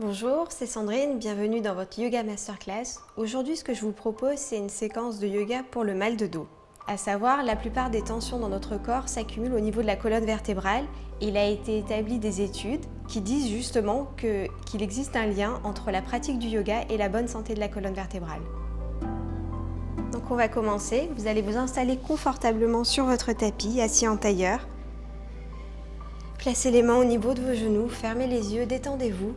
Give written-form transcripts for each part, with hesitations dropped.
Bonjour, c'est Sandrine, bienvenue dans votre Yoga Masterclass. Aujourd'hui, ce que je vous propose, c'est une séquence de yoga pour le mal de dos. À savoir, la plupart des tensions dans notre corps s'accumulent au niveau de la colonne vertébrale. Il a été établi des études qui disent justement qu'il existe un lien entre la pratique du yoga et la bonne santé de la colonne vertébrale. Donc on va commencer. Vous allez vous installer confortablement sur votre tapis, assis en tailleur. Placez les mains au niveau de vos genoux, fermez les yeux, détendez-vous.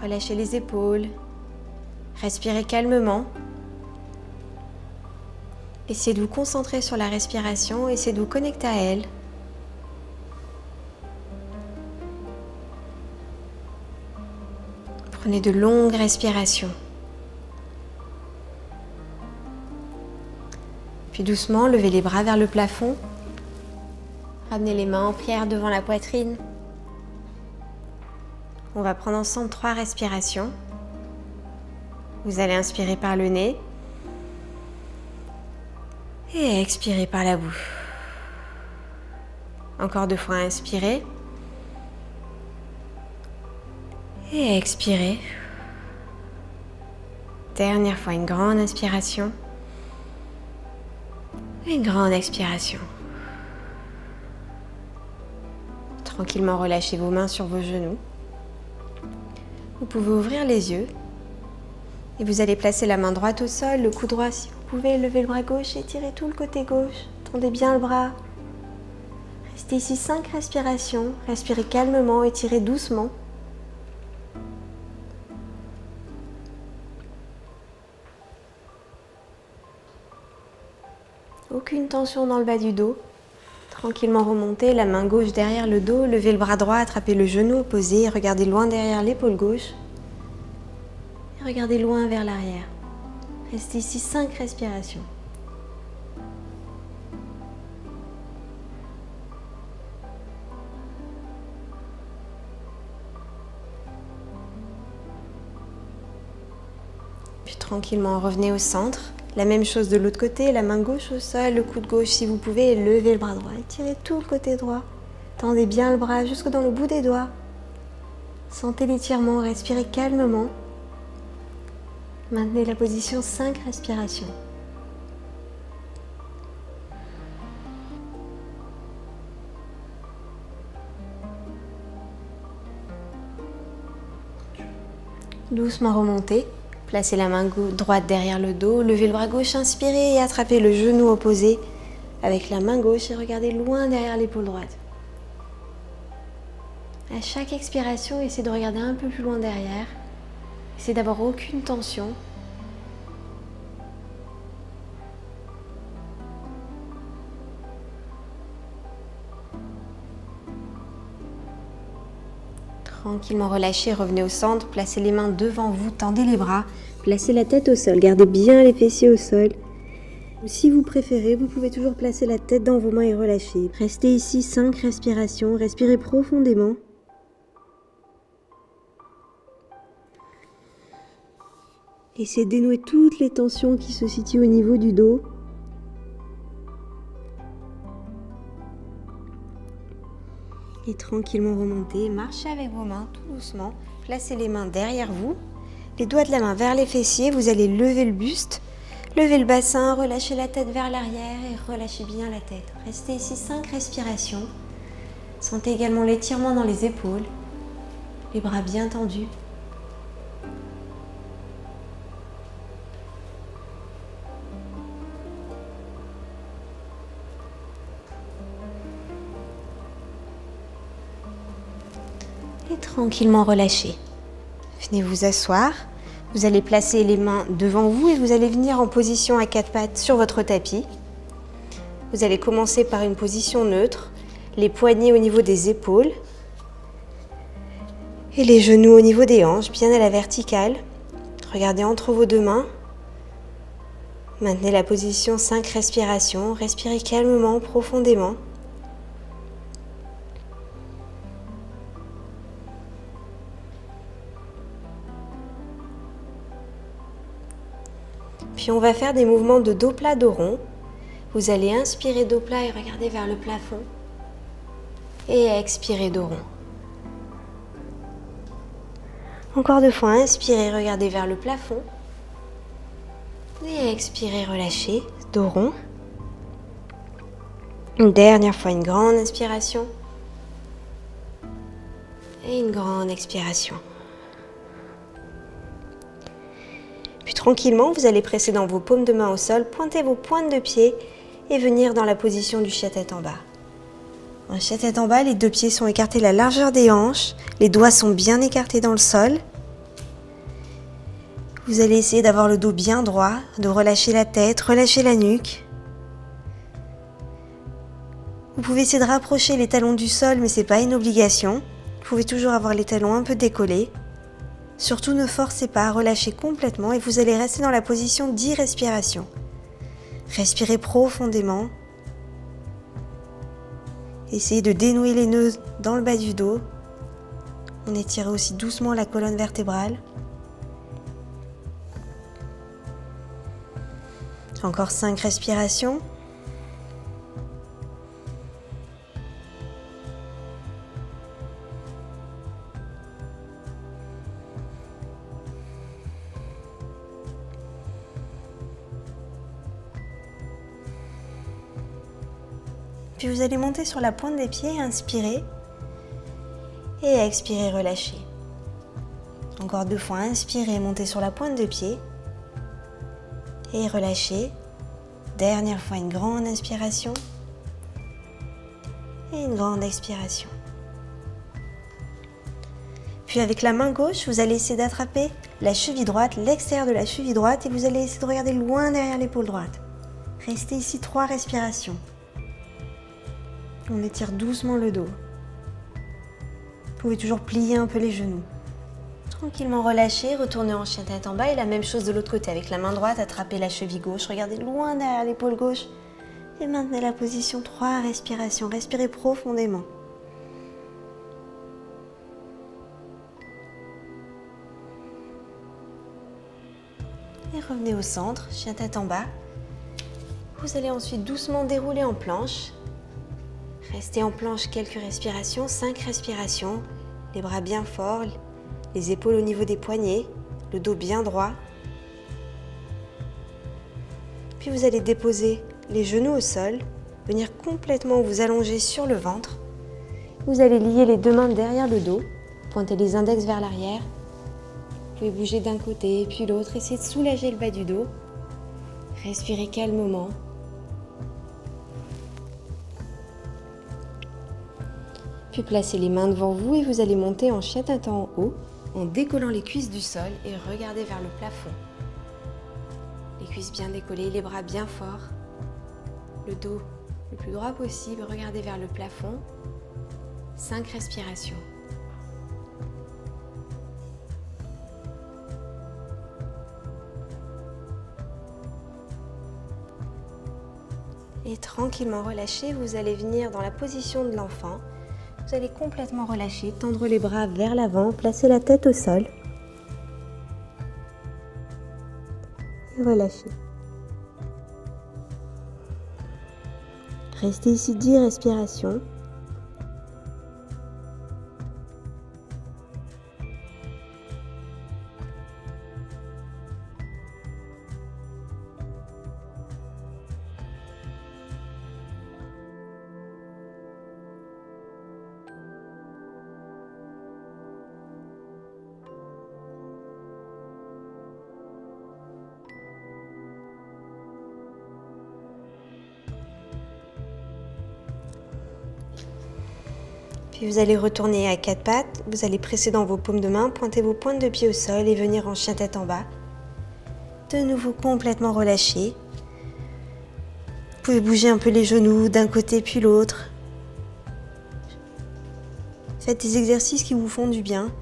Relâchez les épaules, respirez calmement. Essayez de vous concentrer sur la respiration, essayez de vous connecter à elle. Prenez de longues respirations. Puis doucement, levez les bras vers le plafond. Ramenez les mains en prière devant la poitrine. On va prendre ensemble 3 respirations. Vous allez inspirer par le nez et expirer par la bouche. Encore 2 fois, inspirez et expirez. Dernière fois, une grande inspiration et une grande expiration. Tranquillement, relâchez vos mains sur vos genoux. Vous pouvez ouvrir les yeux et vous allez placer la main droite au sol, le cou droit si vous pouvez, lever le bras gauche et tirez tout le côté gauche. Tendez bien le bras. Restez ici 5 respirations. Respirez calmement, étirez doucement. Aucune tension dans le bas du dos. Tranquillement remontez, la main gauche derrière le dos, levez le bras droit, attrapez le genou opposé et regardez loin derrière l'épaule gauche. Et regardez loin vers l'arrière. Restez ici 5 respirations. Puis tranquillement revenez au centre. La même chose de l'autre côté, la main gauche au sol, le coude gauche si vous pouvez, et levez le bras droit. Étirez tout le côté droit. Tendez bien le bras jusque dans le bout des doigts. Sentez l'étirement, respirez calmement. Maintenez la position 5 respirations. Doucement remontez. Placez la main droite derrière le dos, levez le bras gauche, inspirez et attrapez le genou opposé avec la main gauche et regardez loin derrière l'épaule droite. À chaque expiration, essayez de regarder un peu plus loin derrière. Essayez d'avoir aucune tension. Tranquillement relâchez, revenez au centre, placez les mains devant vous, tendez les bras, placez la tête au sol, gardez bien les fessiers au sol. Si vous préférez, vous pouvez toujours placer la tête dans vos mains et relâcher. Restez ici 5 respirations, respirez profondément. Essayez de dénouer toutes les tensions qui se situent au niveau du dos. Et tranquillement remontez, marchez avec vos mains tout doucement, placez les mains derrière vous, les doigts de la main vers les fessiers, vous allez lever le buste, lever le bassin, relâchez la tête vers l'arrière et relâchez bien la tête. Restez ici 5 respirations, sentez également l'étirement dans les épaules, les bras bien tendus. Et tranquillement relâchez. Venez vous asseoir. Vous allez placer les mains devant vous et vous allez venir en position à 4 pattes sur votre tapis. Vous allez commencer par une position neutre, les poignets au niveau des épaules et les genoux au niveau des hanches, bien à la verticale. Regardez entre vos 2 mains. Maintenez la position 5 respirations. Respirez calmement, profondément. Puis on va faire des mouvements de dos plat, dos rond. Vous allez inspirer dos plat et regarder vers le plafond. Et expirez dos rond. Encore 2 fois, inspirez, regardez vers le plafond. Et expirez, relâchez, dos rond. Une dernière fois, une grande inspiration. Et une grande expiration. Puis tranquillement, vous allez presser dans vos paumes de main au sol, pointer vos pointes de pied et venir dans la position du chien-tête en bas. Un chien-tête en bas, les 2 pieds sont écartés la largeur des hanches, les doigts sont bien écartés dans le sol. Vous allez essayer d'avoir le dos bien droit, de relâcher la tête, relâcher la nuque. Vous pouvez essayer de rapprocher les talons du sol, mais ce n'est pas une obligation. Vous pouvez toujours avoir les talons un peu décollés. Surtout ne forcez pas à relâcher complètement et vous allez rester dans la position 10 respirations. Respirez profondément. Essayez de dénouer les nœuds dans le bas du dos. On étire aussi doucement la colonne vertébrale. Encore 5 respirations. Puis vous allez monter sur la pointe des pieds, inspirez et expirez, relâchez. Encore 2 fois, inspirez, montez sur la pointe de pied et relâchez. Dernière fois, une grande inspiration et une grande expiration. Puis avec la main gauche, vous allez essayer d'attraper la cheville droite, l'extérieur de la cheville droite et vous allez essayer de regarder loin derrière l'épaule droite. Restez ici 3 respirations. On étire doucement le dos. Vous pouvez toujours plier un peu les genoux. Tranquillement relâchez, retournez en chien tête en bas et la même chose de l'autre côté. Avec la main droite, attrapez la cheville gauche, regardez loin derrière l'épaule gauche et maintenez la position 3 respirations. Respirez profondément. Et revenez au centre, chien tête en bas. Vous allez ensuite doucement dérouler en planche. Restez en planche quelques respirations, 5 respirations, les bras bien forts, les épaules au niveau des poignets, le dos bien droit. Puis vous allez déposer les genoux au sol, venir complètement vous allonger sur le ventre. Vous allez lier les 2 mains derrière le dos, pointer les index vers l'arrière. Vous pouvez bouger d'un côté puis l'autre, essayez de soulager le bas du dos. Respirez calmement. Puis placez les mains devant vous et vous allez monter en chien tête en haut en décollant les cuisses du sol et regardez vers le plafond. Les cuisses bien décollées, les bras bien forts, le dos le plus droit possible, regardez vers le plafond. 5 respirations. Et tranquillement relâchez, vous allez venir dans la position de l'enfant. Vous allez complètement relâcher, tendre les bras vers l'avant, placer la tête au sol. Et relâchez. Restez ici 10 respirations. Puis vous allez retourner à 4 pattes, vous allez presser dans vos paumes de main, pointer vos pointes de pied au sol et venir en chien tête en bas. De nouveau complètement relâché. Vous pouvez bouger un peu les genoux d'un côté puis l'autre. Faites des exercices qui vous font du bien.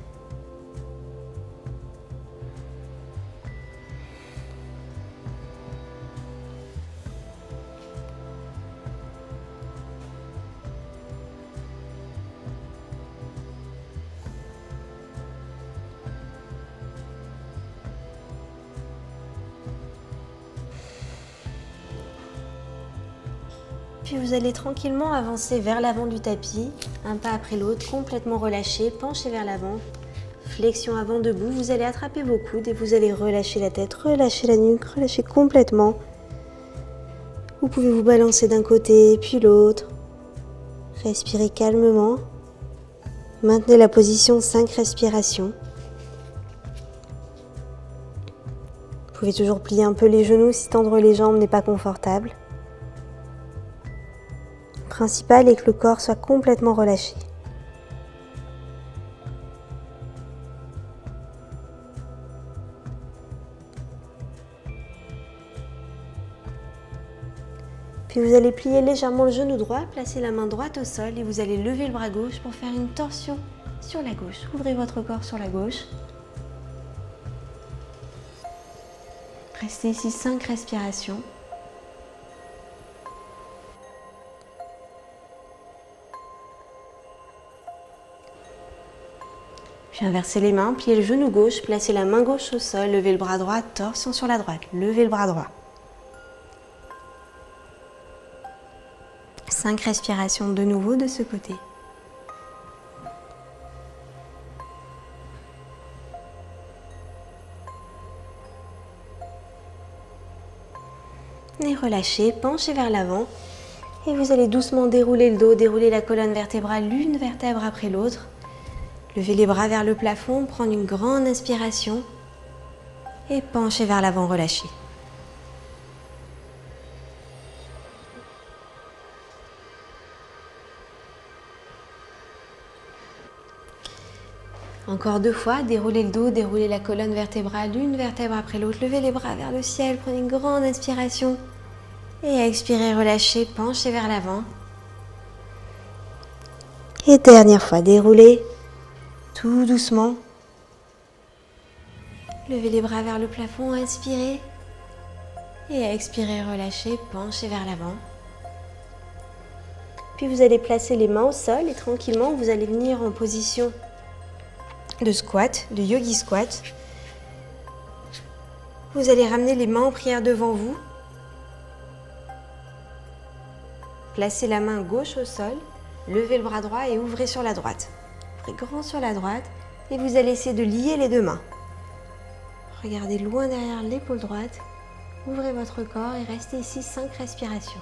Puis vous allez tranquillement avancer vers l'avant du tapis, un pas après l'autre, complètement relâché, penchez vers l'avant, flexion avant debout, vous allez attraper vos coudes et vous allez relâcher la tête, relâcher la nuque, relâcher complètement. Vous pouvez vous balancer d'un côté puis l'autre. Respirez calmement. Maintenez la position 5 respirations. Vous pouvez toujours plier un peu les genoux si tendre les jambes n'est pas confortable. Le principal est que le corps soit complètement relâché. Puis vous allez plier légèrement le genou droit, placer la main droite au sol et vous allez lever le bras gauche pour faire une torsion sur la gauche. Ouvrez votre corps sur la gauche. Restez ici 5 respirations. Puis inversez les mains, pliez le genou gauche, placez la main gauche au sol, levez le bras droit, torsion sur la droite, levez le bras droit. 5 respirations de nouveau de ce côté. Et relâchez, penchez vers l'avant. Et vous allez doucement dérouler le dos, dérouler la colonne vertébrale l'une vertèbre après l'autre. Levez les bras vers le plafond, prendre une grande inspiration. Et penchez vers l'avant, relâchez. Encore 2 fois, déroulez le dos, déroulez la colonne vertébrale, une vertèbre après l'autre. Levez les bras vers le ciel, prenez une grande inspiration. Et expirez, relâchez, penchez vers l'avant. Et dernière fois, déroulez tout doucement. Levez les bras vers le plafond, inspirez. Et expirez, relâchez, penchez vers l'avant. Puis vous allez placer les mains au sol et tranquillement, vous allez venir en position de squat, de yogi squat. Vous allez ramener les mains en prière devant vous. Placez la main gauche au sol, levez le bras droit et ouvrez sur la droite. Ouvrez grand sur la droite et vous allez essayer de lier les 2 mains. Regardez loin derrière l'épaule droite, ouvrez votre corps et restez ici 5 respirations.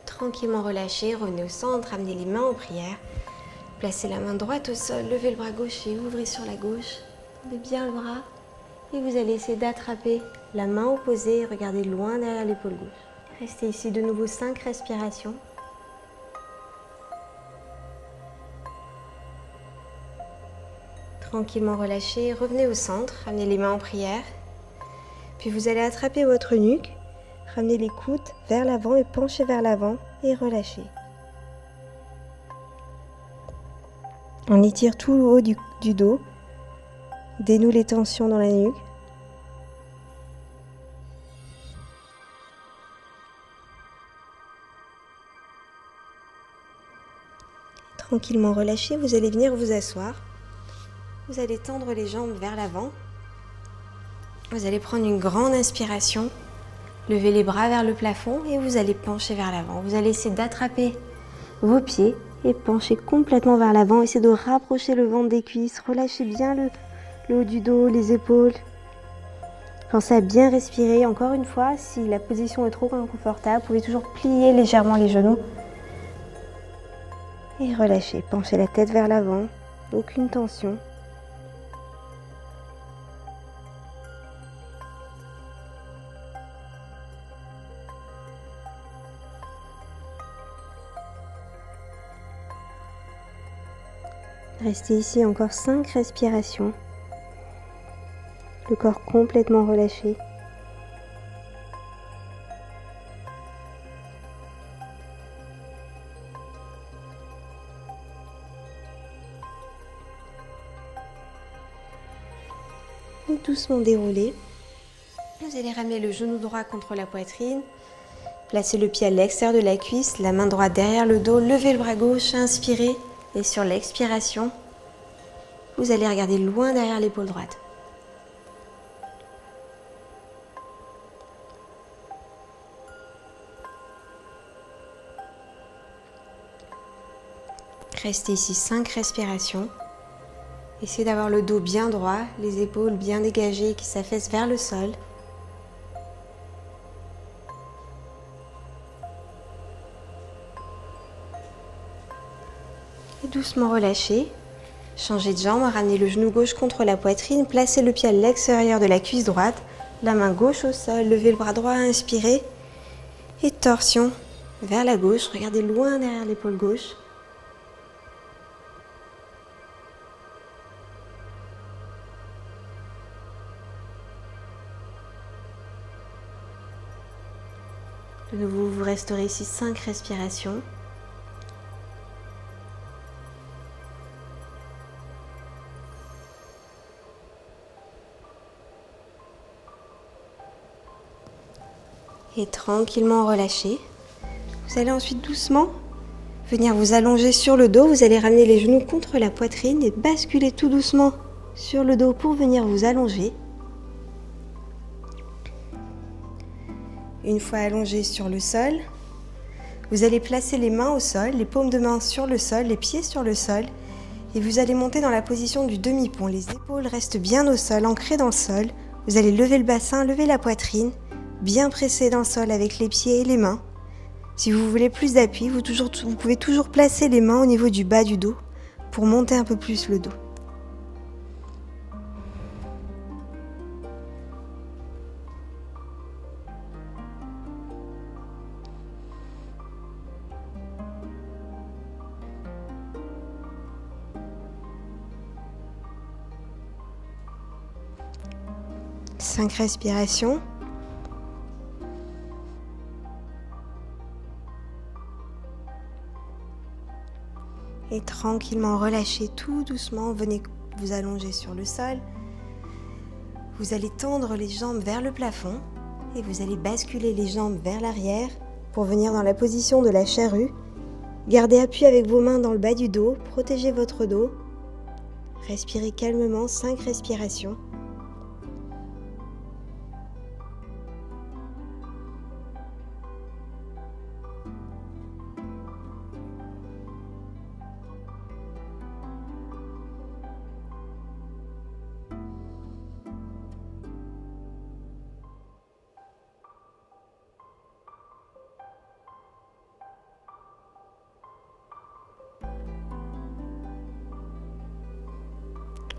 Tranquillement relâchez, revenez au centre, amenez les mains en prière. Placez la main droite au sol, levez le bras gauche et ouvrez sur la gauche. Tendez bien le bras et vous allez essayer d'attraper la main opposée et regardez loin derrière l'épaule gauche. Restez ici de nouveau 5 respirations. Tranquillement relâchez, revenez au centre, amenez les mains en prière. Puis vous allez attraper votre nuque. Ramenez les coudes vers l'avant et penchez vers l'avant et relâchez. On étire tout le haut du dos. Dénoue les tensions dans la nuque. Tranquillement relâchez, vous allez venir vous asseoir. Vous allez tendre les jambes vers l'avant. Vous allez prendre une grande inspiration. Levez les bras vers le plafond et vous allez pencher vers l'avant. Vous allez essayer d'attraper vos pieds et pencher complètement vers l'avant. Essayez de rapprocher le ventre des cuisses. Relâchez bien le haut du dos, les épaules. Pensez à bien respirer. Encore une fois, si la position est trop inconfortable, vous pouvez toujours plier légèrement les genoux. Et relâchez. Penchez la tête vers l'avant. Aucune tension. Restez ici encore 5 respirations. Le corps complètement relâché. Et doucement dérouler. Vous allez ramener le genou droit contre la poitrine. Placez le pied à l'extérieur de la cuisse, la main droite derrière le dos, levez le bras gauche, inspirez et sur l'expiration, vous allez regarder loin derrière l'épaule droite. Restez ici 5 respirations. Essayez d'avoir le dos bien droit, les épaules bien dégagées qui s'affaissent vers le sol. Et doucement relâchez. Changez de jambe, ramenez le genou gauche contre la poitrine, placez le pied à l'extérieur de la cuisse droite, la main gauche au sol, levez le bras droit, inspirez. Et torsion vers la gauche, regardez loin derrière l'épaule gauche. De nouveau, vous resterez ici 5 respirations. Et tranquillement relâcher. Vous allez ensuite doucement venir vous allonger sur le dos. Vous allez ramener les genoux contre la poitrine et basculer tout doucement sur le dos pour venir vous allonger. Une fois allongé sur le sol, vous allez placer les mains au sol, les paumes de main sur le sol, les pieds sur le sol et vous allez monter dans la position du demi-pont. Les épaules restent bien au sol, ancrées dans le sol. Vous allez lever le bassin, lever la poitrine, bien presser dans le sol avec les pieds et les mains. Si vous voulez plus d'appui, vous pouvez toujours placer les mains au niveau du bas du dos pour monter un peu plus le dos. Cinq respirations. Et tranquillement relâchez tout doucement, venez vous allonger sur le sol. Vous allez tendre les jambes vers le plafond et vous allez basculer les jambes vers l'arrière pour venir dans la position de la charrue. Gardez appui avec vos mains dans le bas du dos, protégez votre dos. Respirez calmement, 5 respirations.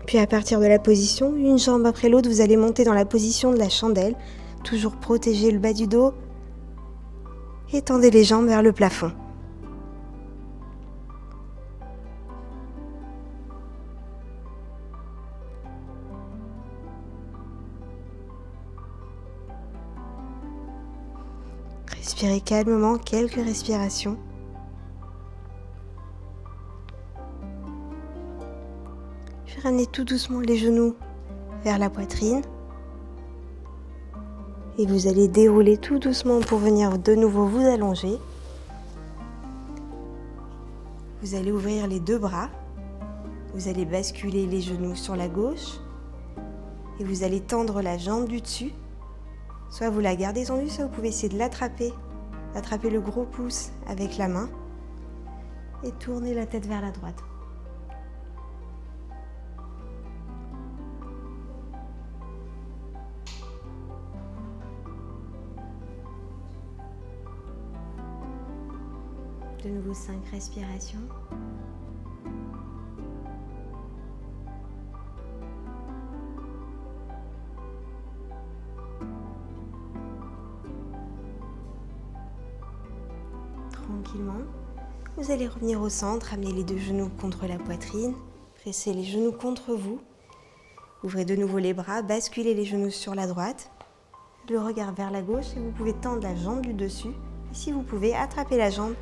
Puis à partir de la position, une jambe après l'autre, vous allez monter dans la position de la chandelle. Toujours protéger le bas du dos. Et tendez les jambes vers le plafond. Respirez calmement, quelques respirations. Ramenez tout doucement les genoux vers la poitrine. Et vous allez dérouler tout doucement pour venir de nouveau vous allonger. Vous allez ouvrir les deux bras. Vous allez basculer les genoux sur la gauche. Et vous allez tendre la jambe du dessus. Soit vous la gardez tendue, soit vous pouvez essayer de l'attraper. Attraper le gros pouce avec la main. Et tourner la tête vers la droite. De nouveau 5 respirations. Tranquillement. Vous allez revenir au centre, amener les deux genoux contre la poitrine, presser les genoux contre vous. Ouvrez de nouveau les bras, basculez les genoux sur la droite, le regard vers la gauche et vous pouvez tendre la jambe du dessus. Et si vous pouvez, attraper la jambe.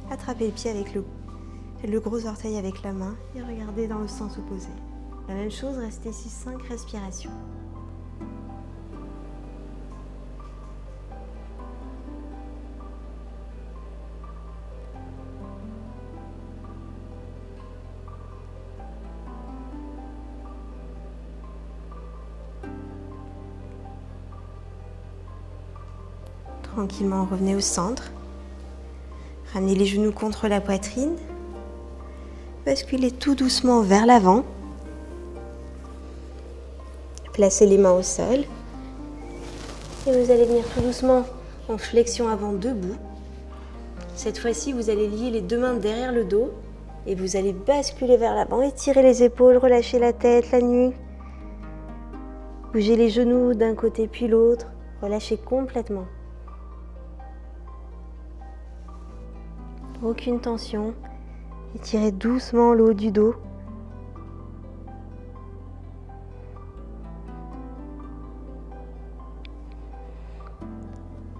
Attrapez le pied avec le gros orteil avec la main et regardez dans le sens opposé. La même chose, restez ici 5 respirations. Tranquillement, revenez au centre. Ramenez les genoux contre la poitrine. Basculez tout doucement vers l'avant. Placez les mains au sol. Et vous allez venir tout doucement en flexion avant debout. Cette fois-ci, vous allez lier les deux mains derrière le dos et vous allez basculer vers l'avant, étirer les épaules, relâcher la tête, la nuque. Bougez les genoux d'un côté puis l'autre, relâchez complètement. Aucune tension. Étirez doucement le haut du dos.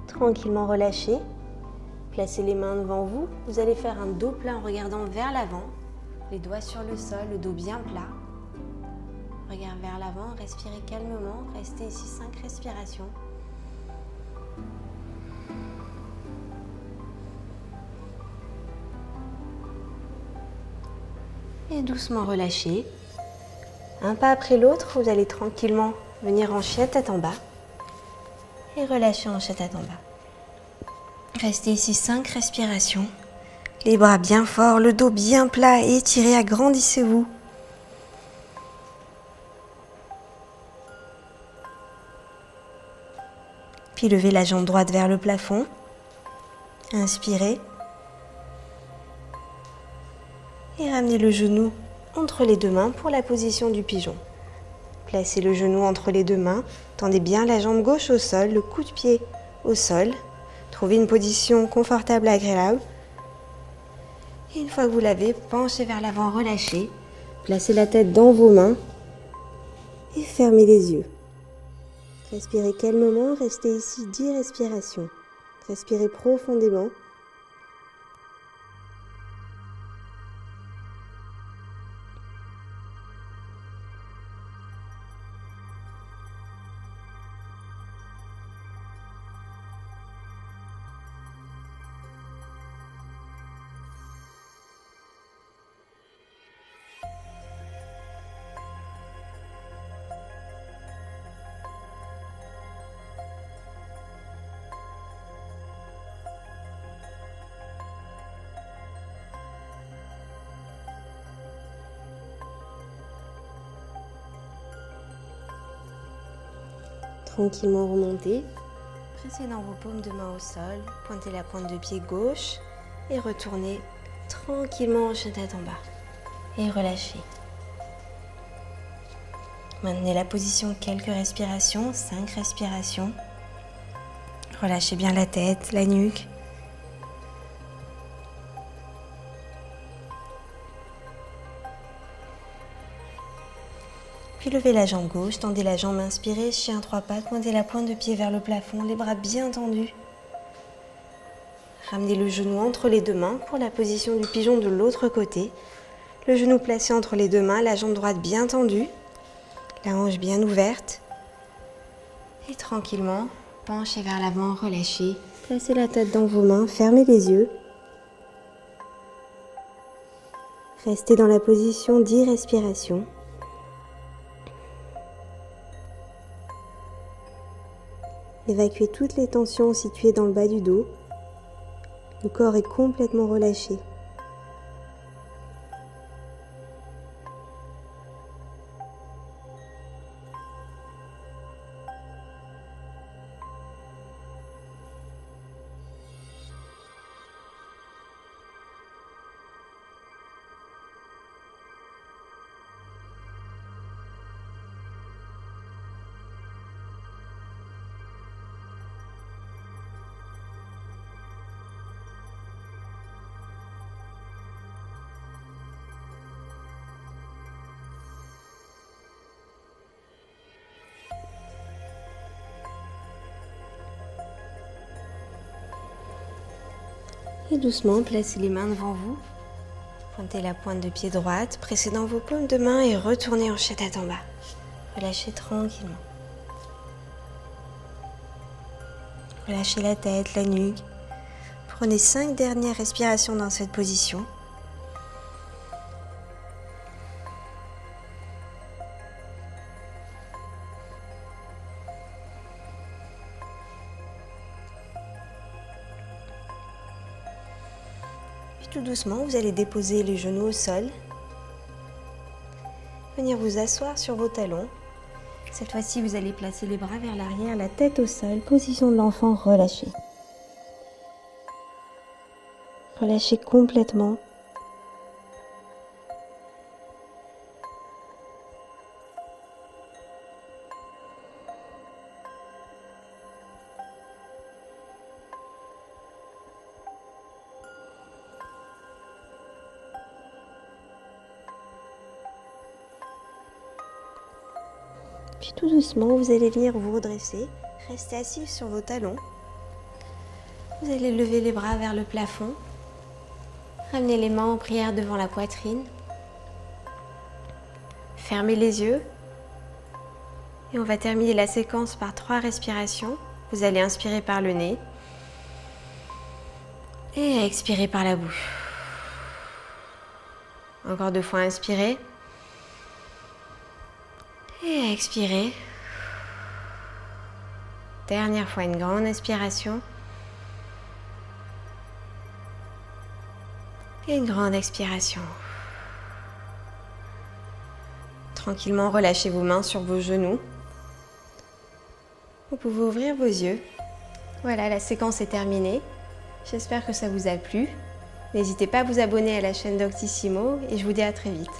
Tranquillement relâchez. Placez les mains devant vous. Vous allez faire un dos plat en regardant vers l'avant. Les doigts sur le sol, le dos bien plat. Regard vers l'avant, respirez calmement. Restez ici 5 respirations. Et doucement relâchez. Un pas après l'autre, vous allez tranquillement venir en chien tête en bas. Et relâcher en chien tête en bas. Restez ici 5 respirations. Les bras bien forts, le dos bien plat, étirez, agrandissez-vous. Puis levez la jambe droite vers le plafond. Inspirez. Et ramenez le genou entre les deux mains pour la position du pigeon. Placez le genou entre les deux mains. Tendez bien la jambe gauche au sol, le coup de pied au sol. Trouvez une position confortable et agréable. Et une fois que vous l'avez, penchez vers l'avant, relâchez. Placez la tête dans vos mains et fermez les yeux. Respirez calmement, restez ici 10 respirations. Respirez profondément. Tranquillement remontez. Pressez dans vos paumes de main au sol. Pointez la pointe de pied gauche et retournez tranquillement en chien tête en bas. Et relâchez. Maintenez la position quelques respirations, 5 respirations. Relâchez bien la tête, la nuque. Puis levez la jambe gauche, tendez la jambe, inspirez, chien 3 pattes, pointez la pointe de pied vers le plafond, les bras bien tendus. Ramenez le genou entre les deux mains pour la position du pigeon de l'autre côté. Le genou placé entre les deux mains, la jambe droite bien tendue, la hanche bien ouverte. Et tranquillement, penchez vers l'avant, relâchez. Placez la tête dans vos mains, fermez les yeux. Restez dans la position 10 respirations. Évacuez toutes les tensions situées dans le bas du dos. Le corps est complètement relâché. Et doucement, placez les mains devant vous. Pointez la pointe de pied droite, pressez dans vos paumes de main et retournez en chien tête en bas. Relâchez tranquillement. Relâchez la tête, la nuque. Prenez 5 dernières respirations dans cette position. Tout doucement, vous allez déposer les genoux au sol. Venir vous asseoir sur vos talons. Cette fois-ci, vous allez placer les bras vers l'arrière, la tête au sol, position de l'enfant relâchée. Relâchez complètement. Puis tout doucement, vous allez venir vous redresser. Restez assis sur vos talons. Vous allez lever les bras vers le plafond. Ramenez les mains en prière devant la poitrine. Fermez les yeux. Et on va terminer la séquence par 3 respirations. Vous allez inspirer par le nez. Et expirer par la bouche. Encore 2 fois, inspirez. Et expirez. Dernière fois, une grande inspiration. Et une grande expiration. Tranquillement, relâchez vos mains sur vos genoux. Vous pouvez ouvrir vos yeux. Voilà, la séquence est terminée. J'espère que ça vous a plu. N'hésitez pas à vous abonner à la chaîne Doctissimo et je vous dis à très vite.